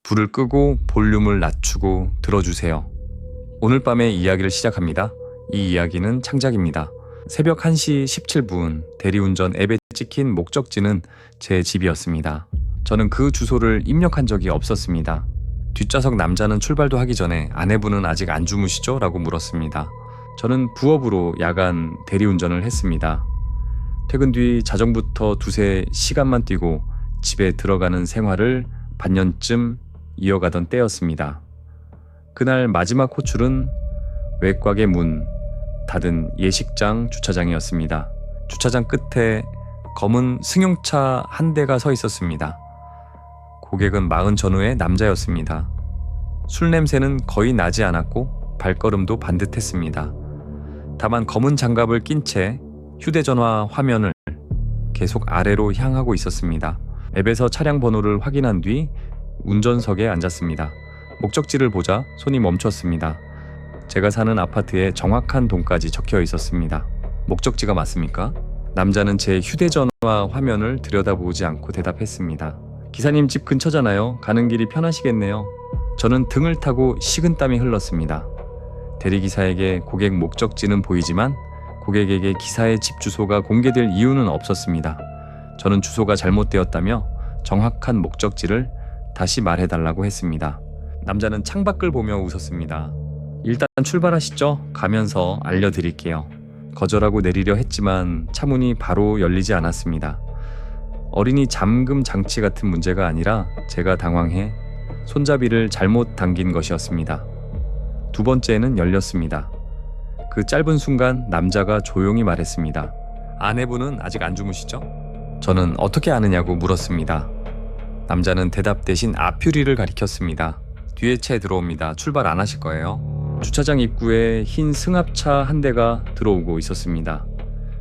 불을 끄고 볼륨을 낮추고 들어주세요. 오늘 밤의 이야기를 시작합니다. 이 이야기는 창작입니다. 새벽 1시 17분 대리운전 앱에 찍힌 목적지는 제 집이었습니다. 저는 그 주소를 입력한 적이 없었습니다. 뒷좌석 남자는 출발도 하기 전에 아내분은 아직 안 주무시죠? 라고 물었습니다. 저는 부업으로 야간 대리운전을 했습니다. 퇴근 뒤 자정부터 두세 시간만 뛰고 집에 들어가는 생활을 반년쯤 이어가던 때였습니다. 그날 마지막 호출은 외곽의 문 닫은 예식장 주차장이었습니다. 주차장 끝에 검은 승용차 한 대가 서 있었습니다. 고객은 40 전후의 남자였습니다. 술 냄새는 거의 나지 않았고 발걸음도 반듯했습니다. 다만 검은 장갑을 낀 채 휴대전화 화면을 계속 아래로 향하고 있었습니다. 앱에서 차량 번호를 확인한 뒤 운전석에 앉았습니다. 목적지를 보자 손이 멈췄습니다. 제가 사는 아파트에 정확한 동까지 적혀 있었습니다. 목적지가 맞습니까? 남자는 제 휴대전화 화면을 들여다보지 않고 대답했습니다. 기사님 집 근처잖아요. 가는 길이 편하시겠네요. 저는 등을 타고 식은땀이 흘렀습니다. 대리기사에게 고객 목적지는 보이지만 고객에게 기사의 집 주소가 공개될 이유는 없었습니다. 저는 주소가 잘못되었다며 정확한 목적지를 다시 말해달라고 했습니다. 남자는 창밖을 보며 웃었습니다. 일단 출발하시죠. 가면서 알려드릴게요. 거절하고 내리려 했지만 차문이 바로 열리지 않았습니다. 어린이 잠금 장치 같은 문제가 아니라 제가 당황해 손잡이를 잘못 당긴 것이었습니다. 두 번째는 열렸습니다. 그 짧은 순간 남자가 조용히 말했습니다. 아내분은 아직 안 주무시죠? 저는 어떻게 아느냐고 물었습니다. 남자는 대답 대신 앞유리를 가리켰습니다. 뒤에 채 들어옵니다. 출발 안 하실 거예요? 주차장 입구에 흰 승합차 한 대가 들어오고 있었습니다.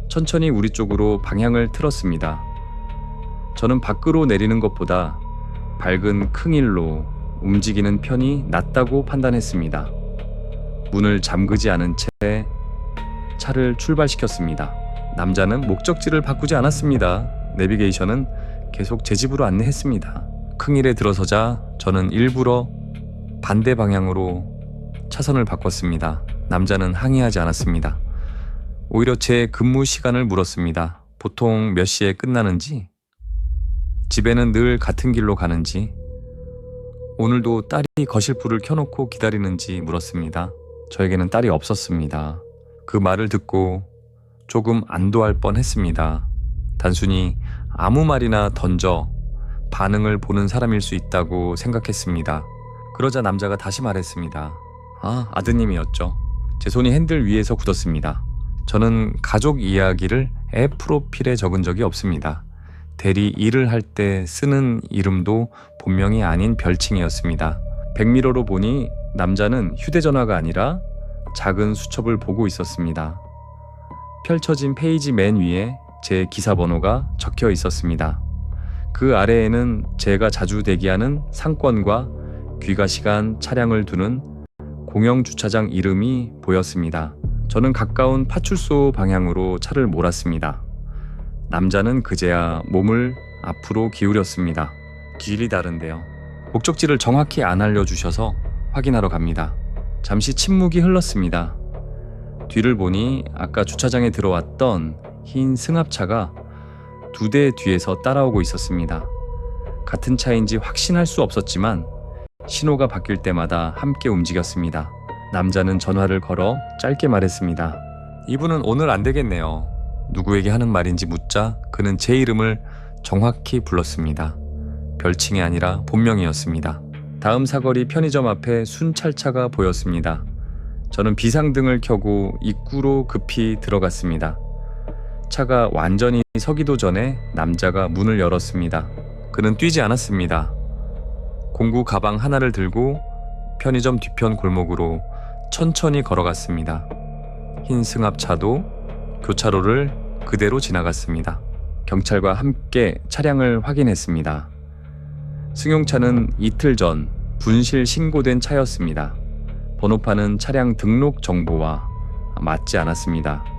천천히 우리 쪽으로 방향을 틀었습니다. 저는 밖으로 내리는 것보다 밝은 킁일로 움직이는 편이 낫다고 판단했습니다. 문을 잠그지 않은 채 차를 출발시켰습니다. 남자는 목적지를 바꾸지 않았습니다. 내비게이션은 계속 제 집으로 안내했습니다. 킁일에 들어서자 저는 일부러 반대 방향으로 차선을 바꿨습니다. 남자는 항의하지 않았습니다. 오히려 제 근무 시간을 물었습니다. 보통 몇 시에 끝나는지, 집에는 늘 같은 길로 가는지, 오늘도 딸이 거실 불을 켜놓고 기다리는지 물었습니다. 저에게는 딸이 없었습니다. 그 말을 듣고 조금 안도할 뻔했습니다. 단순히 아무 말이나 던져 반응을 보는 사람일 수 있다고 생각했습니다. 그러자 남자가 다시 말했습니다. 아드님이었죠. 제 손이 핸들 위에서 굳었습니다. 저는 가족 이야기를 앱 프로필에 적은 적이 없습니다. 대리 일을 할 때 쓰는 이름도 본명이 아닌 별칭이었습니다. 백미러로 보니 남자는 휴대전화가 아니라 작은 수첩을 보고 있었습니다. 펼쳐진 페이지 맨 위에 제 기사번호가 적혀 있었습니다. 그 아래에는 제가 자주 대기하는 상권과 귀가시간 차량을 두는 공영주차장 이름이 보였습니다. 저는 가까운 파출소 방향으로 차를 몰았습니다. 남자는 그제야 몸을 앞으로 기울였습니다. 길이 다른데요. 목적지를 정확히 안 알려주셔서 확인하러 갑니다. 잠시 침묵이 흘렀습니다. 뒤를 보니 아까 주차장에 들어왔던 흰 승합차가 2대 뒤에서 따라오고 있었습니다. 같은 차인지 확신할 수 없었지만 신호가 바뀔 때마다 함께 움직였습니다. 남자는 전화를 걸어 짧게 말했습니다. 이분은 오늘 안 되겠네요. 누구에게 하는 말인지 묻자 그는 제 이름을 정확히 불렀습니다. 별칭이 아니라 본명이었습니다. 다음 사거리 편의점 앞에 순찰차가 보였습니다. 저는 비상등을 켜고 입구로 급히 들어갔습니다. 차가 완전히 서기도 전에 남자가 문을 열었습니다. 그는 뛰지 않았습니다. 공구 가방 하나를 들고 편의점 뒤편 골목으로 천천히 걸어갔습니다. 흰 승합차도 교차로를 그대로 지나갔습니다. 경찰과 함께 차량을 확인했습니다. 승용차는 이틀 전 분실 신고된 차였습니다. 번호판은 차량 등록 정보와 맞지 않았습니다.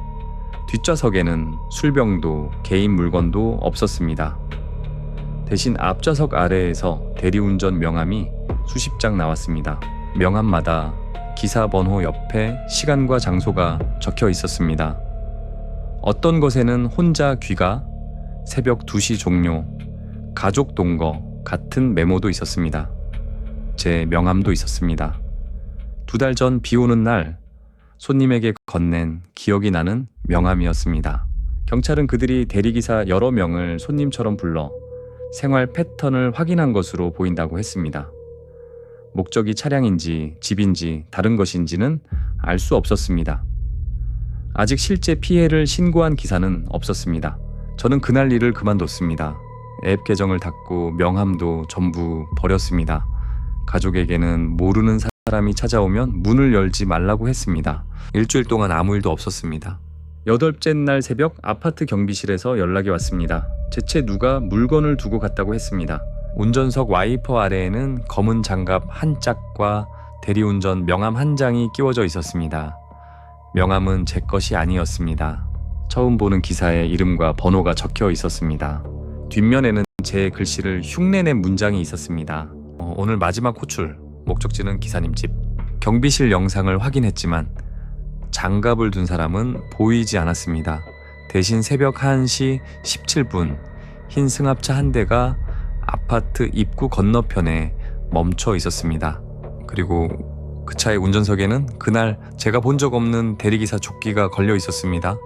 뒷좌석에는 술병도 개인 물건도 없었습니다. 대신 앞좌석 아래에서 대리운전 명함이 수십 장 나왔습니다. 명함마다 기사 번호 옆에 시간과 장소가 적혀 있었습니다. 어떤 것에는 혼자 귀가, 새벽 2시 종료, 가족 동거 같은 메모도 있었습니다. 제 명함도 있었습니다. 2달 전 비 오는 날 손님에게 건넨 기억이 나는 명함이었습니다. 경찰은 그들이 대리기사 여러 명을 손님처럼 불러 생활 패턴을 확인한 것으로 보인다고 했습니다. 목적이 차량인지 집인지 다른 것인지는 알 수 없었습니다. 아직 실제 피해를 신고한 기사는 없었습니다. 저는 그날 일을 그만뒀습니다. 앱 계정을 닫고 명함도 전부 버렸습니다. 가족에게는 모르는 사람이 찾아오면 문을 열지 말라고 했습니다. 일주일 동안 아무 일도 없었습니다. 8째 날 새벽 아파트 경비실에서 연락이 왔습니다. 대체 누가 물건을 두고 갔다고 했습니다. 운전석 와이퍼 아래에는 검은 장갑 한 짝과 대리운전 명함 한 장이 끼워져 있었습니다. 명함은 제 것이 아니었습니다. 처음 보는 기사에 이름과 번호가 적혀 있었습니다. 뒷면에는 제 글씨를 흉내낸 문장이 있었습니다. 오늘 마지막 호출, 목적지는 기사님 집. 경비실 영상을 확인했지만 장갑을 둔 사람은 보이지 않았습니다. 대신 새벽 1시 17분 흰 승합차 한 대가 아파트 입구 건너편에 멈춰 있었습니다. 그리고 그 차의 운전석에는 그날 제가 본 적 없는 대리기사 조끼가 걸려 있었습니다.